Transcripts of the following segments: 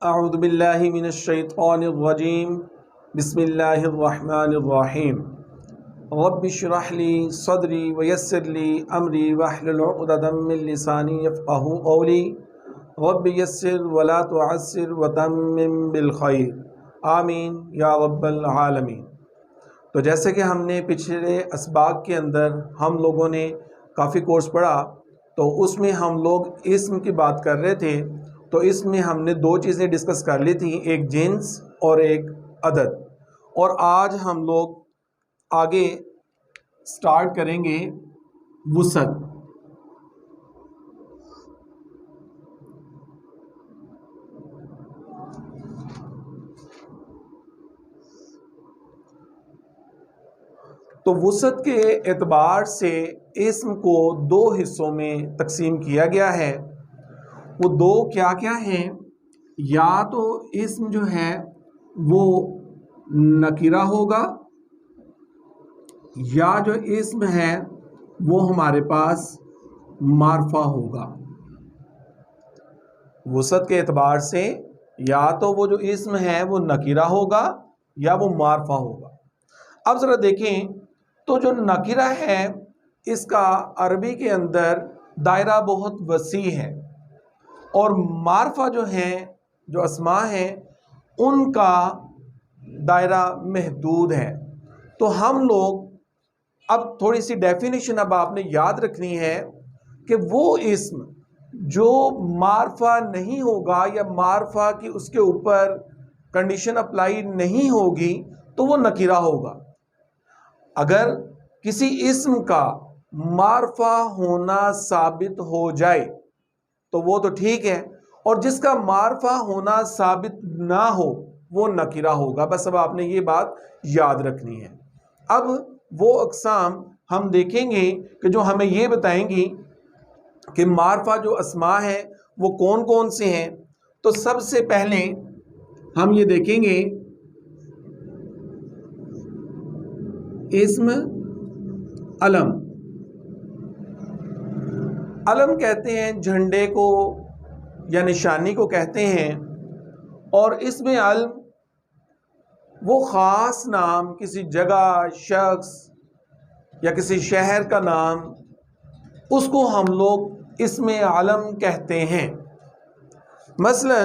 اعوذ باللہ من الشیطان الرجیم بسم اللہ الرحمن الرحیم رب اشرح لی صدری ویسر لی امری واحلل عقدۃ من لسانی یفقہوا قولی رب یسر ولا تعسر وتمم بالخیر آمین یا رب العالمین۔ تو جیسے کہ ہم نے پچھلے اسباق کے اندر ہم لوگوں نے کافی کورس پڑھا، تو اس میں ہم لوگ اسم کی بات کر رہے تھے۔ تو اس میں ہم نے دو چیزیں ڈسکس کر لی تھیں، ایک جنس اور ایک عدد، اور آج ہم لوگ آگے سٹارٹ کریں گے وسعت۔ تو وسعت کے اعتبار سے اسم کو دو حصوں میں تقسیم کیا گیا ہے۔ وہ دو کیا کیا ہیں؟ یا تو اسم جو ہے وہ نکرہ ہوگا، یا جو اسم ہے وہ ہمارے پاس معرفہ ہوگا۔ وسعت کے اعتبار سے یا تو وہ جو اسم ہے وہ نکرہ ہوگا یا وہ معرفہ ہوگا۔ اب ذرا دیکھیں تو جو نکرہ ہے اس کا عربی کے اندر دائرہ بہت وسیع ہے، اور معرفہ جو ہیں، جو اسماء ہیں، ان کا دائرہ محدود ہے۔ تو ہم لوگ اب تھوڑی سی ڈیفینیشن اب آپ نے یاد رکھنی ہے کہ وہ اسم جو معرفہ نہیں ہوگا یا معرفہ کی اس کے اوپر کنڈیشن اپلائی نہیں ہوگی تو وہ نکرہ ہوگا۔ اگر کسی اسم کا معرفہ ہونا ثابت ہو جائے تو وہ تو ٹھیک ہے، اور جس کا معرفہ ہونا ثابت نہ ہو وہ نکرہ ہوگا۔ بس اب آپ نے یہ بات یاد رکھنی ہے۔ اب وہ اقسام ہم دیکھیں گے کہ جو ہمیں یہ بتائیں گی کہ معرفہ جو اسماء ہیں وہ کون کون سے ہیں۔ تو سب سے پہلے ہم یہ دیکھیں گے اسم علم۔ علم کہتے ہیں جھنڈے کو یا نشانی کو کہتے ہیں، اور اسم علم وہ خاص نام، کسی جگہ، شخص یا کسی شہر کا نام، اس کو ہم لوگ اسم علم کہتے ہیں۔ مثلا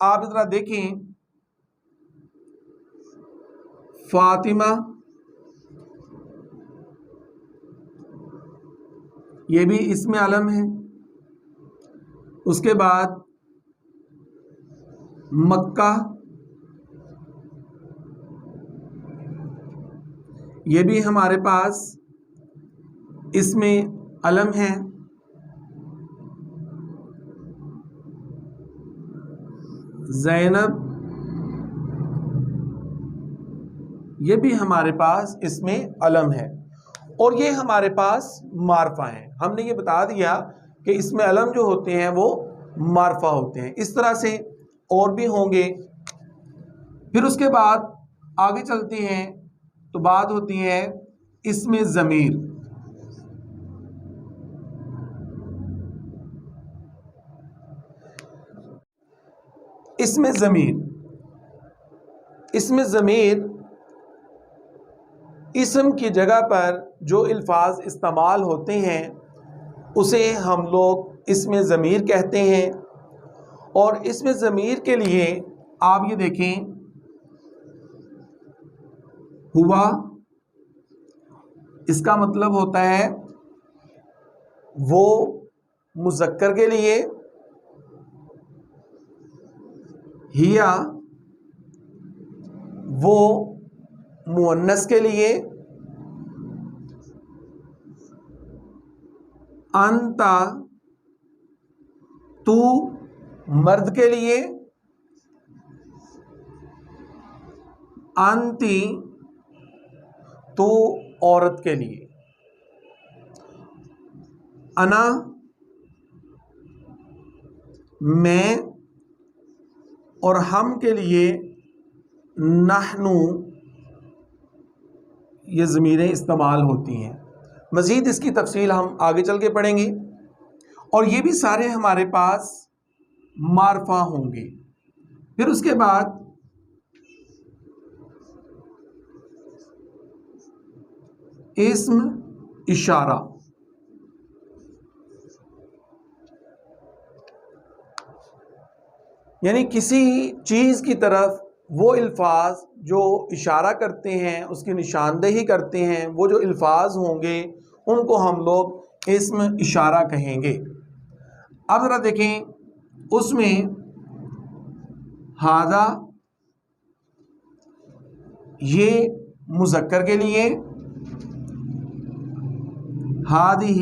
آپ ذرا دیکھیں فاطمہ، یہ بھی اسم علم ہے۔ اس کے بعد مکہ، یہ بھی ہمارے پاس اسم علم ہے۔ زینب، یہ بھی ہمارے پاس اسم علم ہے، اور یہ ہمارے پاس معرفہ ہیں۔ ہم نے یہ بتا دیا کہ اسم علم جو ہوتے ہیں وہ معرفہ ہوتے ہیں۔ اس طرح سے اور بھی ہوں گے۔ پھر اس کے بعد آگے چلتے ہیں تو بات ہوتی ہے اسم ضمیر۔ اسم ضمیر، اسم ضمیر اسم کی جگہ پر جو الفاظ استعمال ہوتے ہیں اسے ہم لوگ اسم ضمیر کہتے ہیں۔ اور اسم ضمیر کے لیے آپ یہ دیکھیں ہوا، اس کا مطلب ہوتا ہے وہ مذکر کے لیے، ہیا وہ مؤنث کے لیے، انتا تو مرد کے لیے، انتی تو عورت کے لیے، انا میں اور ہم کے لیے، نحنو یہ ضمیریں استعمال ہوتی ہیں۔ مزید اس کی تفصیل ہم آگے چل کے پڑھیں گے، اور یہ بھی سارے ہمارے پاس معرفہ ہوں گے۔ پھر اس کے بعد اسم اشارہ، یعنی کسی چیز کی طرف وہ الفاظ جو اشارہ کرتے ہیں، اس کی نشاندہی کرتے ہیں، وہ جو الفاظ ہوں گے ان کو ہم لوگ اسم اشارہ کہیں گے۔ اب ذرا دیکھیں اس میں ھذا یہ مذکر کے لیے، ھذہ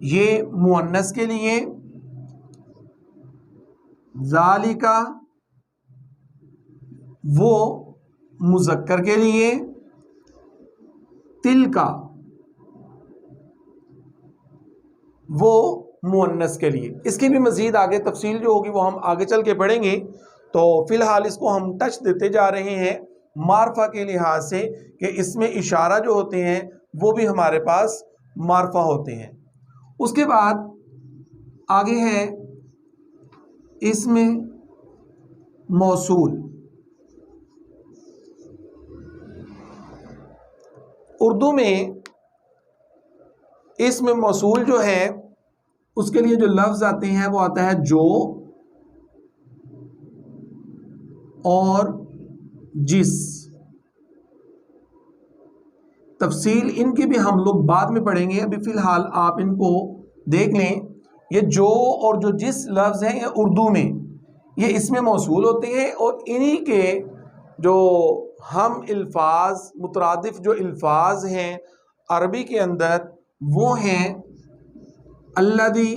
یہ مؤنث کے لیے، ذالک وہ مذکر کے لیے، تلک وہ مؤنث کے لیے۔ اس کی بھی مزید آگے تفصیل جو ہوگی وہ ہم آگے چل کے پڑھیں گے، تو فی الحال اس کو ہم ٹچ دیتے جا رہے ہیں معرفہ کے لحاظ سے کہ اس میں اشارہ جو ہوتے ہیں وہ بھی ہمارے پاس معرفہ ہوتے ہیں۔ اس کے بعد آگے ہے اسم موصول۔ اردو میں اسم موصول جو ہے اس کے لیے جو لفظ آتے ہیں وہ آتا ہے جو اور جس۔ تفصیل ان کی بھی ہم لوگ بعد میں پڑھیں گے، ابھی فی الحال آپ ان کو دیکھ لیں۔ یہ جو اور جو جس لفظ ہیں یہ اردو میں یہ اسم موصول ہوتے ہیں، اور انہی کے جو ہم الفاظ مترادف جو الفاظ ہیں عربی کے اندر وہ ہیں الذی،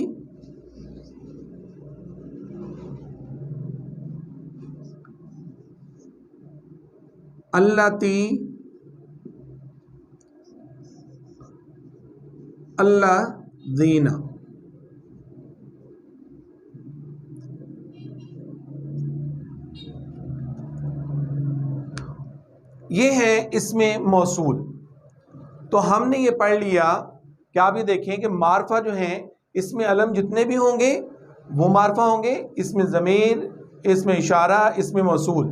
اللاتی، الذین۔ یہ ہے اسم موصول۔ تو ہم نے یہ پڑھ لیا کہ آپ یہ دیکھیں کہ معرفہ جو ہیں اسم علم جتنے بھی ہوں گے وہ معرفہ ہوں گے، اسم ضمیر، اسم اشارہ، اسم موصول۔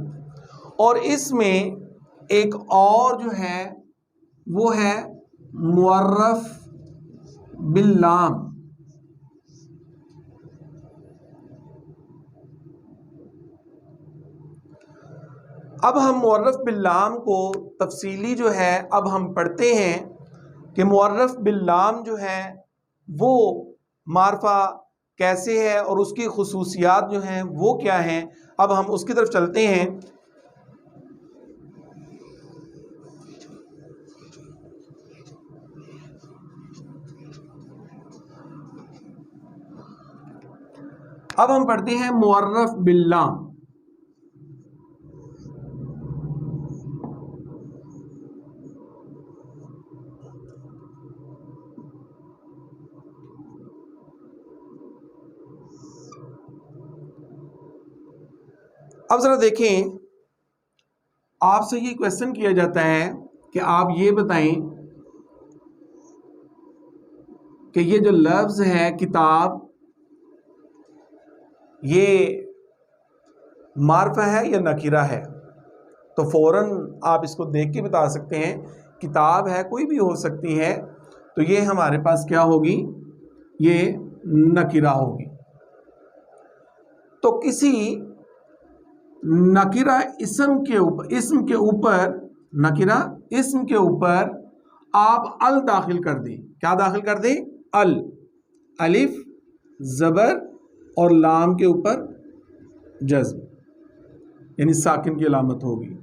اور اس میں ایک اور جو ہے وہ ہے معرف باللام۔ اب ہم معرف باللام کو تفصیلی جو ہے اب ہم پڑھتے ہیں کہ معرف باللام جو ہے وہ معرفہ کیسے ہے اور اس کی خصوصیات جو ہیں وہ کیا ہیں۔ اب ہم اس کی طرف چلتے ہیں۔ اب ہم پڑھتے ہیں معرف باللام۔ اب ذرا دیکھیں، آپ سے یہ کویسچن کیا جاتا ہے کہ آپ یہ بتائیں کہ یہ جو لفظ ہے کتاب یہ معرفہ ہے یا نکرہ ہے؟ تو فوراً آپ اس کو دیکھ کے بتا سکتے ہیں کتاب ہے، کوئی بھی ہو سکتی ہے، تو یہ ہمارے پاس کیا ہوگی؟ یہ نکرہ ہوگی۔ تو کسی نکرہ اسم کے اوپر نکرہ اسم کے اوپر آپ ال داخل کر دیں۔ کیا داخل کر دیں؟ ال، الف زبر اور لام کے اوپر جزم، یعنی ساکن کی علامت ہوگی۔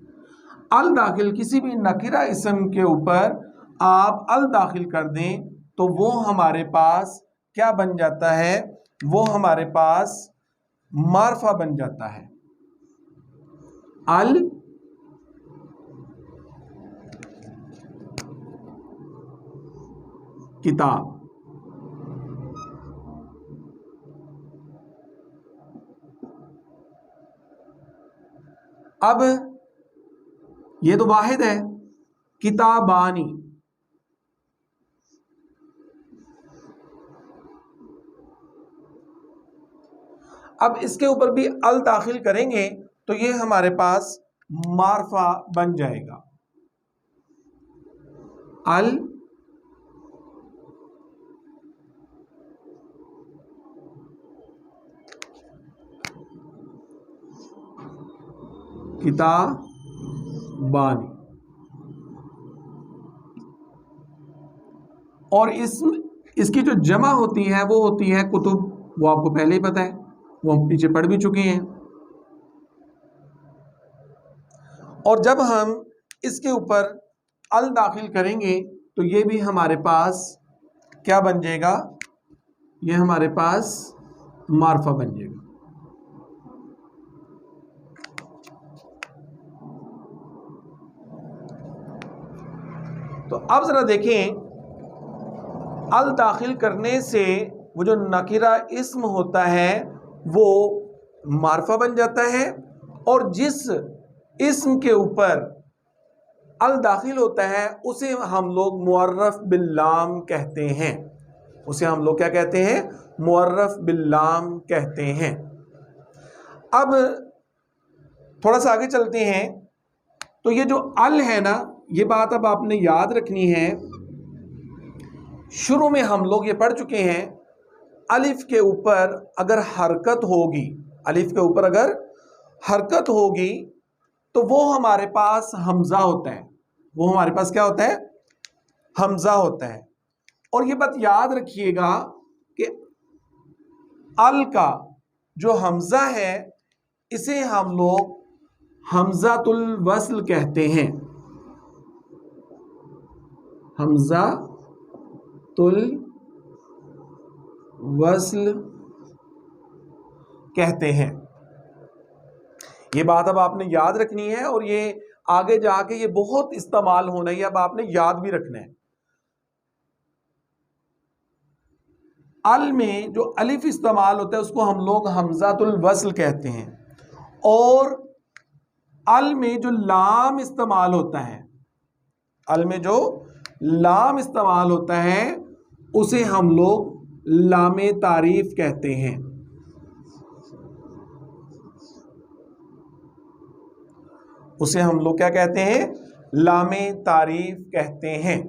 ال داخل کسی بھی نکرہ اسم کے اوپر آپ ال داخل کر دیں تو وہ ہمارے پاس کیا بن جاتا ہے؟ وہ ہمارے پاس معرفہ بن جاتا ہے۔ ال کتاب۔ اب یہ تو واحد ہے، کتابانی۔ اب اس کے اوپر بھی ال داخل کریں گے تو یہ ہمارے پاس معرفہ بن جائے گا. ال کتابانی. اور اس کی جو جمع ہوتی ہے وہ ہوتی ہے کتب. وہ آپ کو پہلے ہی پتہ ہے, وہ ہم پیچھے پڑھ بھی چکے ہیں. اور جب ہم اس کے اوپر ال داخل کریں گے تو یہ بھی ہمارے پاس کیا بن جائے گا؟ یہ ہمارے پاس معرفہ بن جائے گا. تو اب ذرا دیکھیں, ال داخل کرنے سے وہ جو نکرہ اسم ہوتا ہے وہ معرفہ بن جاتا ہے, اور جس اسم کے اوپر ال داخل ہوتا ہے اسے ہم لوگ معرف باللام کہتے ہیں. اسے ہم لوگ کیا کہتے ہیں؟ معرف باللام کہتے ہیں. اب تھوڑا سا آگے چلتے ہیں. تو یہ جو ال ہے نا, یہ بات اب آپ نے یاد رکھنی ہے. شروع میں ہم لوگ یہ پڑھ چکے ہیں, الف کے اوپر اگر حرکت ہوگی, الف کے اوپر اگر حرکت ہوگی تو وہ ہمارے پاس حمزہ ہوتا ہے. وہ ہمارے پاس کیا ہوتا ہے؟ حمزہ ہوتا ہے. اور یہ بات یاد رکھیے گا کہ ال کا جو حمزہ ہے اسے ہم لوگ حمزۃ الوصل کہتے ہیں. حمزۃ الوصل کہتے ہیں. یہ بات اب آپ نے یاد رکھنی ہے, اور یہ آگے جا کے یہ بہت استعمال ہونا ہے. اب آپ نے یاد بھی رکھنا ہے. ال میں جو الف استعمال ہوتا ہے اس کو ہم لوگ حمزۃ الوصل کہتے ہیں, اور ال میں جو لام استعمال ہوتا ہے, ال میں جو لام استعمال ہوتا ہے اسے ہم لوگ لام تعریف کہتے ہیں. اسے ہم لوگ کیا کہتے ہیں؟ لام تعریف کہتے ہیں.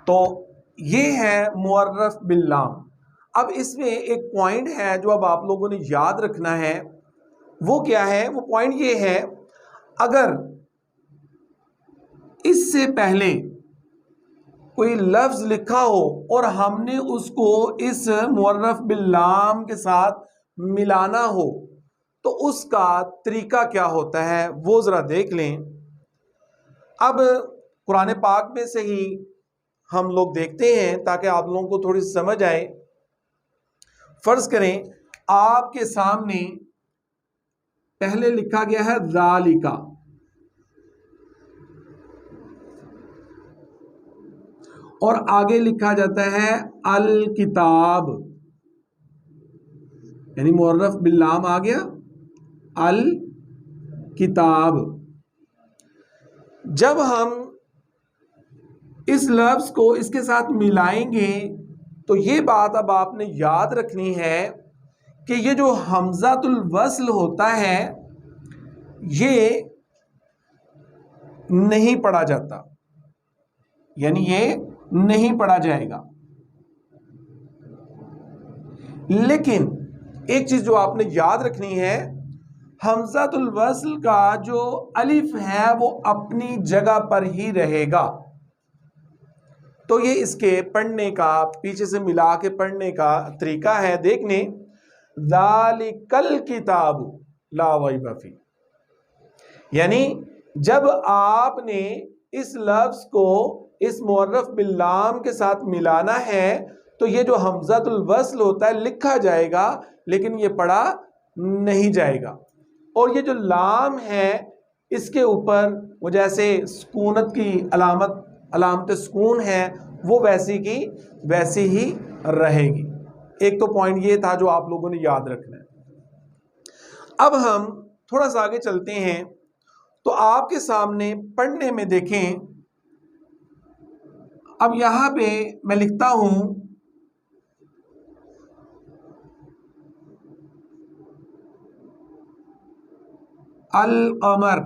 تو یہ ہے معرف باللام. اب اس میں ایک پوائنٹ ہے جو اب آپ لوگوں نے یاد رکھنا ہے. وہ کیا ہے؟ وہ پوائنٹ یہ ہے, اگر اس سے پہلے کوئی لفظ لکھا ہو اور ہم نے اس کو اس معرف باللام کے ساتھ ملانا ہو تو اس کا طریقہ کیا ہوتا ہے وہ ذرا دیکھ لیں. اب قرآن پاک میں سے ہی ہم لوگ دیکھتے ہیں تاکہ آپ لوگوں کو تھوڑی سمجھ آئے. فرض کریں آپ کے سامنے پہلے لکھا گیا ہے ذالکا, اور آگے لکھا جاتا ہے الکتاب, یعنی معرف باللام آ گیا الکتاب. جب ہم اس لفظ کو اس کے ساتھ ملائیں گے تو یہ بات اب آپ نے یاد رکھنی ہے کہ یہ جو حمزۃ الوصل ہوتا ہے یہ نہیں پڑھا جاتا, یعنی یہ نہیں پڑھا جائے گا. لیکن ایک چیز جو آپ نے یاد رکھنی ہے, حمزۃ الوصل کا جو الف ہے وہ اپنی جگہ پر ہی رہے گا. تو یہ اس کے پڑھنے کا, پیچھے سے ملا کے پڑھنے کا طریقہ ہے. دیکھنے ذالک الکتاب لا ریب فیہ, یعنی جب آپ نے اس لفظ کو اس معرف باللام کے ساتھ ملانا ہے تو یہ جو حمزۃ الوصل ہوتا ہے لکھا جائے گا لیکن یہ پڑھا نہیں جائے گا. اور یہ جو لام ہے اس کے اوپر وہ جیسے سکونت کی علامت سکون ہے وہ ویسی کی ویسی ہی رہے گی. ایک تو پوائنٹ یہ تھا جو آپ لوگوں نے یاد رکھنا ہے. اب ہم تھوڑا سا آگے چلتے ہیں. تو آپ کے سامنے پڑھنے میں دیکھیں, اب یہاں پہ میں لکھتا ہوں القمر،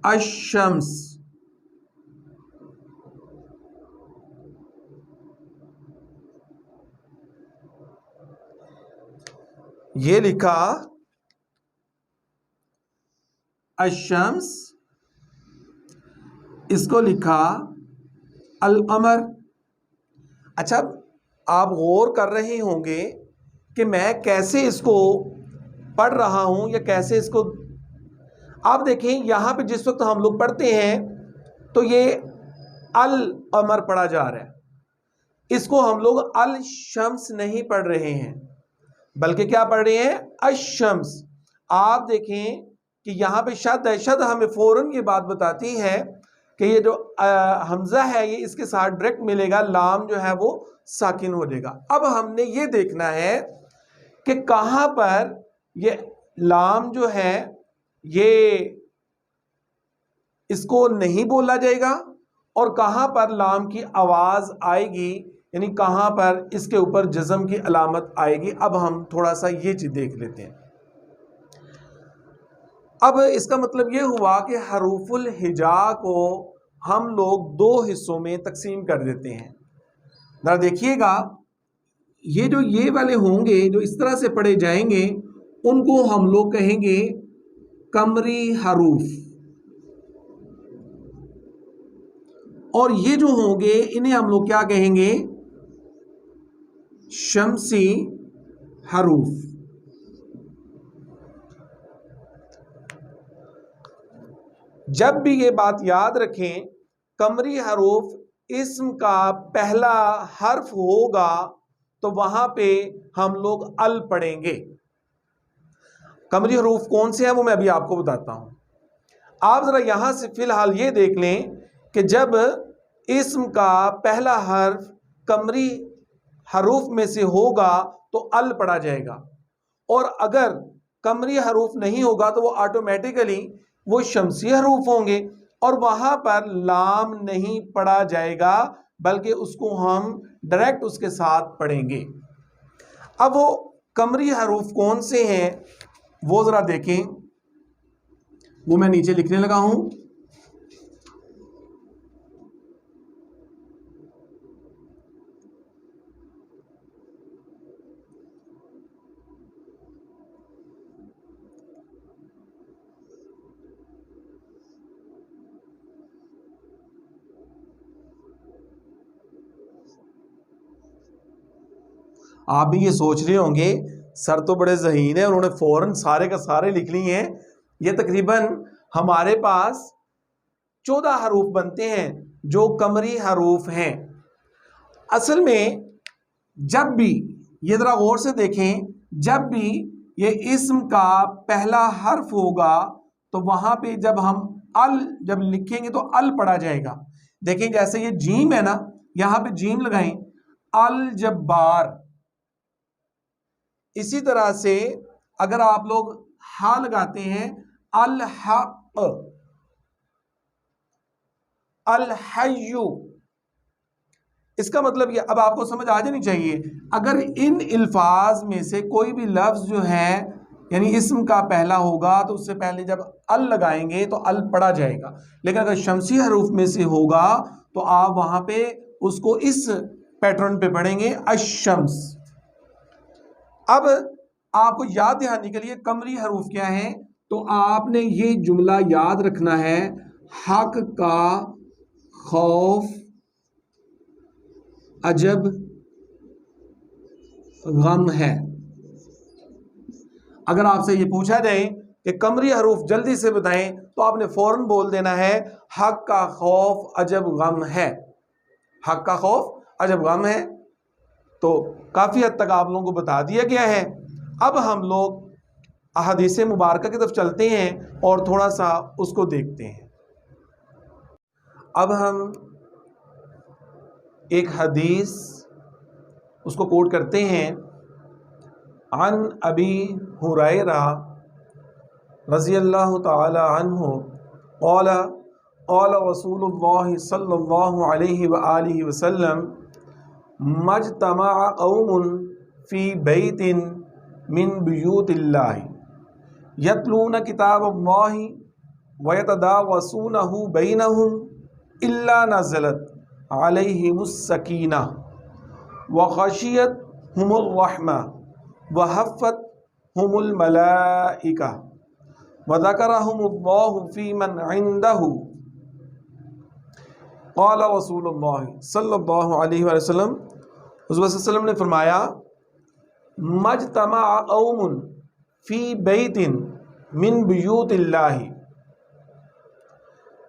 الشمس، یہ لکھا الشمس، اس کو لکھا القمر۔ اچھا آپ غور کر رہے ہوں گے کہ میں کیسے اس کو پڑھ رہا ہوں یا کیسے اس کو، آپ دیکھیں یہاں پہ جس وقت ہم لوگ پڑھتے ہیں تو یہ القمر پڑھا جا رہا ہے، اس کو ہم لوگ الشمس نہیں پڑھ رہے ہیں بلکہ کیا پڑھ رہے ہیں؟ الشمس۔ آپ دیکھیں کہ یہاں پہ شد ہے، شد ہمیں فوراً یہ بات بتاتی ہے کہ یہ جو حمزہ ہے یہ اس کے ساتھ ڈائریکٹ ملے گا، لام جو ہے وہ ساکن ہو جائے گا۔ اب ہم نے یہ دیکھنا ہے کہ کہاں پر یہ لام جو ہے یہ اس کو نہیں بولا جائے گا اور کہاں پر لام کی آواز آئے گی، یعنی کہاں پر اس کے اوپر جزم کی علامت آئے گی۔ اب ہم تھوڑا سا یہ چیز دیکھ لیتے ہیں۔ اب اس کا مطلب یہ ہوا کہ حروف الہجاء کو ہم لوگ دو حصوں میں تقسیم کر دیتے ہیں۔ ذرا دیکھیے گا، یہ جو یہ والے ہوں گے جو اس طرح سے پڑھے جائیں گے ان کو ہم لوگ کہیں گے قمری حروف، اور یہ جو ہوں گے انہیں ہم لوگ کیا کہیں گے؟ شمسی حروف۔ جب بھی یہ بات یاد رکھیں، قمری حروف اسم کا پہلا حرف ہوگا تو وہاں پہ ہم لوگ ال پڑھیں گے۔ قمری حروف کون سے ہیں وہ میں ابھی آپ کو بتاتا ہوں۔ آپ ذرا یہاں سے فی الحال یہ دیکھ لیں کہ جب اسم کا پہلا حرف قمری حروف میں سے ہوگا تو ال پڑھا جائے گا، اور اگر قمری حروف نہیں ہوگا تو وہ آٹومیٹیکلی وہ شمسی حروف ہوں گے اور وہاں پر لام نہیں پڑھا جائے گا بلکہ اس کو ہم ڈائریکٹ اس کے ساتھ پڑھیں گے۔ اب وہ قمری حروف کون سے ہیں وہ ذرا دیکھیں، وہ میں نیچے لکھنے لگا ہوں۔ آپ بھی یہ سوچ رہے ہوں گے سر تو بڑے ذہین ہیں، انہوں نے فوراً سارے کا سارے لکھ لی ہیں۔ یہ تقریباً ہمارے پاس 14 حروف بنتے ہیں جو قمری حروف ہیں۔ اصل میں جب بھی یہ ذرا غور سے دیکھیں، جب بھی یہ اسم کا پہلا حرف ہوگا تو وہاں پہ جب ہم ال جب لکھیں گے تو ال پڑھا جائے گا۔ دیکھیں جیسے یہ جیم ہے نا، یہاں پہ جیم لگائیں، الجبار۔ اسی طرح سے اگر آپ لوگ ہا لگاتے ہیں، الحق، الحیو، اس کا مطلب یہ اب آپ کو سمجھ آ جانی چاہیے، اگر ان الفاظ میں سے کوئی بھی لفظ جو ہے یعنی اسم کا پہلا ہوگا تو اس سے پہلے جب ال لگائیں گے تو ال پڑھا جائے گا، لیکن اگر شمسی حروف میں سے ہوگا تو آپ وہاں پہ اس کو اس پیٹرن پہ پڑھیں گے، الشمس۔ اب آپ کو یاد دہانی کے لیے قمری حروف کیا ہیں تو آپ نے یہ جملہ یاد رکھنا ہے، حق کا خوف عجب غم ہے۔ اگر آپ سے یہ پوچھا جائے کہ قمری حروف جلدی سے بتائیں تو آپ نے فوراً بول دینا ہے حق کا خوف عجب غم ہے۔ حق کا خوف عجب غم ہے، تو کافی حد تک آپ لوگوں کو بتا دیا گیا ہے۔ اب ہم لوگ احادیث مبارکہ کی طرف چلتے ہیں اور تھوڑا سا اس کو دیکھتے ہیں۔ اب ہم ایک حدیث اس کو کوٹ کرتے ہیں، عن ابی ہریرہ رضی اللہ تعالی عنہ قال قال رسول اللہ صلی اللہ علیہ وآلہ وسلم مجتمع قوم فی بیت من بیوت اللہ یتلون کتاب اللہ ویتدارسونہ بینہم الا نزلت علیہم السکینہ وغشیتہم الرحمہ وحفتہم الملائکہ وذکرہم اللہ فی من عندہ قال رسول اللہ صلی اللہ علیہ وسلم، حضور صلی اللہ علیہ وسلم نے فرمایا مجتمع قوم فی بیت من بیوت اللہ،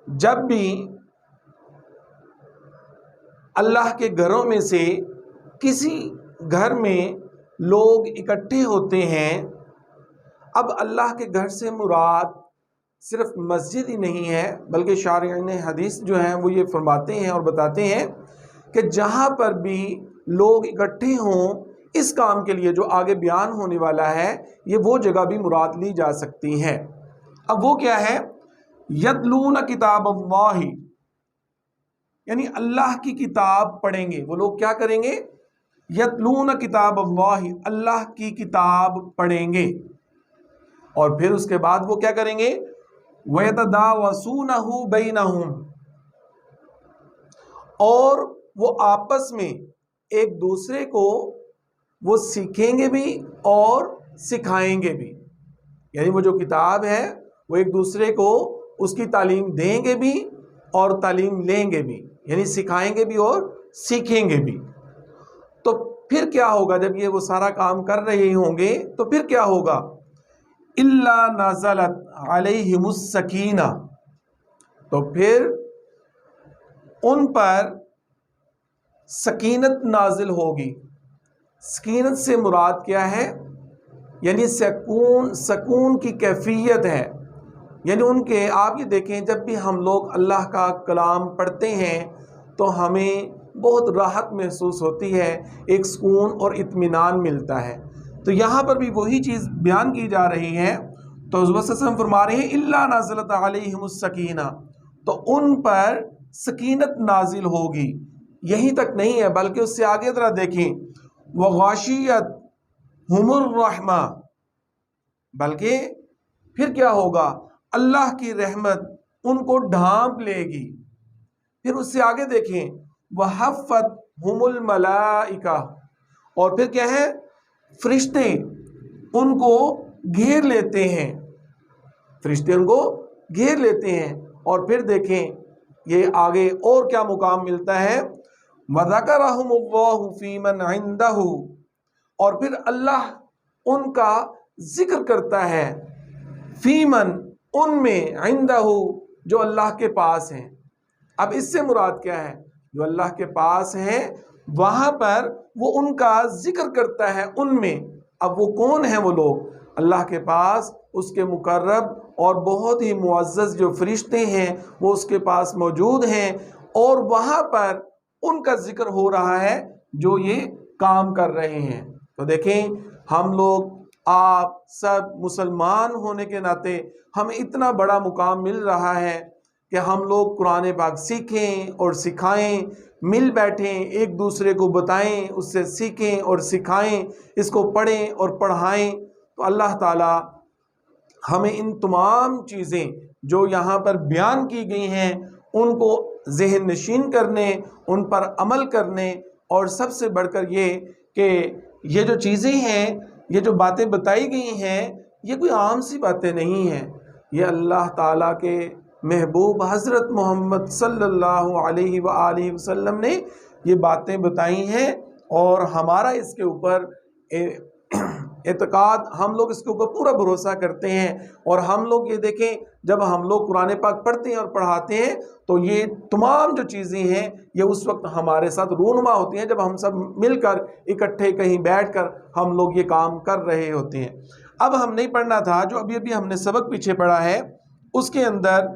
جب بھی اللہ کے گھروں میں سے کسی گھر میں لوگ اکٹھے ہوتے ہیں، اب اللہ کے گھر سے مراد صرف مسجد ہی نہیں ہے بلکہ شارعین حدیث جو ہیں وہ یہ فرماتے ہیں اور بتاتے ہیں کہ جہاں پر بھی لوگ اکٹھے ہوں اس کام کے لیے جو آگے بیان ہونے والا ہے، یہ وہ جگہ بھی مراد لی جا سکتی ہے۔ اب وہ کیا ہے؟ یتلون کتاب اللہ، یعنی اللہ کی کتاب پڑھیں گے۔ وہ لوگ کیا کریں گے؟ یتلون کتاب اللہ، اللہ کی کتاب پڑھیں گے، اور پھر اس کے بعد وہ کیا کریں گے؟ وَيَتَدَاوَسُونَهُ بَيْنَهُمْ، اور وہ آپس میں ایک دوسرے کو وہ سیکھیں گے بھی اور سکھائیں گے بھی، یعنی وہ جو کتاب ہے وہ ایک دوسرے کو اس کی تعلیم دیں گے بھی اور تعلیم لیں گے بھی، یعنی سکھائیں گے بھی اور سیکھیں گے بھی۔ تو پھر کیا ہوگا جب یہ وہ سارا کام کر رہے ہوں گے تو پھر کیا ہوگا؟ الا نزلت علیہم السکینہ، تو پھر ان پر سکینت نازل ہوگی۔ سکینت سے مراد کیا ہے؟ یعنی سکون کی کیفیت ہے، یعنی ان کے آپ یہ دیکھیں جب بھی ہم لوگ اللہ کا کلام پڑھتے ہیں تو ہمیں بہت راحت محسوس ہوتی ہے، ایک سکون اور اطمینان ملتا ہے۔ تو یہاں پر بھی وہی چیز بیان کی جا رہی ہے، تو حضور صلی اللہ علیہ وسلم فرما رہے ہیں الا نزلت علیہم السکینہ، تو ان پر سکینت نازل ہوگی۔ یہیں تک نہیں ہے بلکہ اس سے آگے ذرا دیکھیں، وغاشیتہم الرحمہ، بلکہ پھر کیا ہوگا؟ اللہ کی رحمت ان کو ڈھانپ لے گی۔ پھر اس سے آگے دیکھیں، وحفتہم الملائکہ، اور پھر کیا ہے؟ فرشتے ان کو گھیر لیتے ہیں، فرشتے ان کو گھیر لیتے ہیں۔ اور پھر دیکھیں یہ آگے اور کیا مقام ملتا ہے، وَذَكَرَهُمُ اللَّهُ فِي مَنْ عِنْدَهُ، اور پھر اللہ ان کا ذکر کرتا ہے، فی من، ان میں، عندہ، جو اللہ کے پاس ہیں۔ اب اس سے مراد کیا ہے؟ جو اللہ کے پاس ہیں وہاں پر وہ ان کا ذکر کرتا ہے ان میں۔ اب وہ کون ہیں وہ لوگ؟ اللہ کے پاس اس کے مقرب اور بہت ہی معزز جو فرشتے ہیں وہ اس کے پاس موجود ہیں، اور وہاں پر ان کا ذکر ہو رہا ہے جو یہ کام کر رہے ہیں۔ تو دیکھیں ہم لوگ، آپ سب مسلمان ہونے کے ناطے ہمیں اتنا بڑا مقام مل رہا ہے کہ ہم لوگ قرآن پاک سیکھیں اور سکھائیں، مل بیٹھیں، ایک دوسرے کو بتائیں، اس سے سیکھیں اور سکھائیں، اس کو پڑھیں اور پڑھائیں۔ تو اللہ تعالی ہمیں ان تمام چیزیں جو یہاں پر بیان کی گئی ہیں ان کو ذہن نشین کرنے، ان پر عمل کرنے، اور سب سے بڑھ کر یہ کہ یہ جو چیزیں ہیں، یہ جو باتیں بتائی گئی ہیں، یہ کوئی عام سی باتیں نہیں ہیں، یہ اللہ تعالیٰ کے محبوب حضرت محمد صلی اللہ علیہ وآلہ وسلم نے یہ باتیں بتائی ہیں، اور ہمارا اس کے اوپر اعتقاد، ہم لوگ اس کے اوپر پورا بھروسہ کرتے ہیں۔ اور ہم لوگ یہ دیکھیں جب ہم لوگ قرآن پاک پڑھتے ہیں اور پڑھاتے ہیں تو یہ تمام جو چیزیں ہیں یہ اس وقت ہمارے ساتھ رونما ہوتی ہیں جب ہم سب مل کر اکٹھے کہیں بیٹھ کر ہم لوگ یہ کام کر رہے ہوتے ہیں۔ اب ہم نہیں پڑھنا تھا، جو ابھی ہم نے سبق پیچھے پڑھا ہے اس کے اندر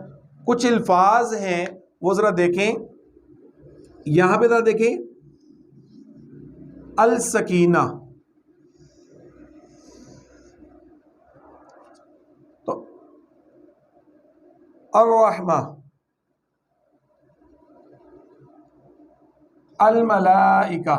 کچھ الفاظ ہیں وہ ذرا دیکھیں، یہاں پہ ذرا دیکھیں، السکینہ، تو الرحمہ، الملائکہ،